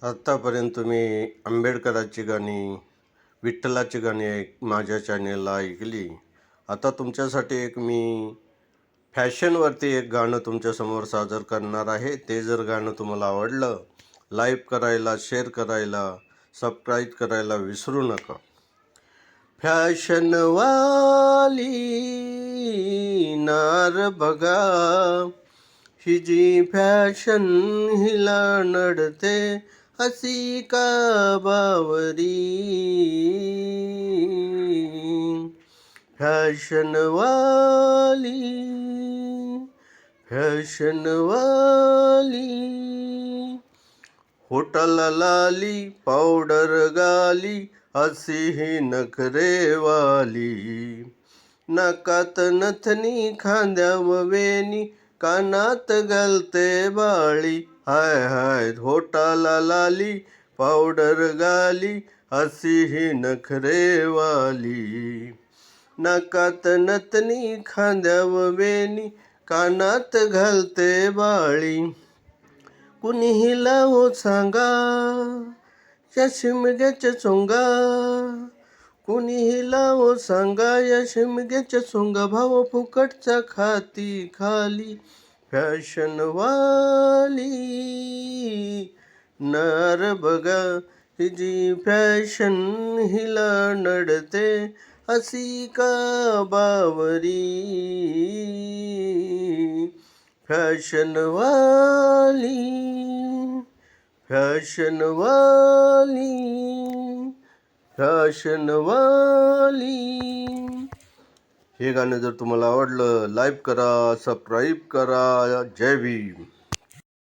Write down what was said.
आत्तापर्यंत तुम्ही आंबेडकरांची गाणी, विठ्ठलाची गाणी माझ्या चॅनेलला ऐकली. आता तुमच्यासाठी मी फॅशनवरती एक गाणं तुमच्यासमोर सादर करणार आहे. ते जर गाणं तुम्हाला आवडलं, लाईक करायला, शेअर करायला, सबस्क्राईब करायला विसरू नका. फॅशनवाली नार बघा, ही जी फॅशन हिला नडते हसी का बावरी. फॅशनवाली होटाला लाली, पावडर गाली, अशी ही नखरेवाली. नाकात नथनी, खांद्यावर वेणी, कानात घालते बाळी. हाय हाय, होटाला लाली, पावडर गाली, अशी ही नखरेवाली. नाकात नथनी, खांद्यावर वेणी, कानात घालते बाळी. कुणी हिला हो सांगा या शिमग्याच्या चोंगा, कुणी हिला हो सांगा या शिमग्याच्या चोंगा. भाव फुकटचा खाती खाली. फॅशनवाली नार बघा, ही जी फॅशन हिला नडते हसी का बावरी. फॅशनवाली हे गाणं जर तुम्हाला आवडलं, लाईक करा, सबस्क्राईब करा. जय भीम.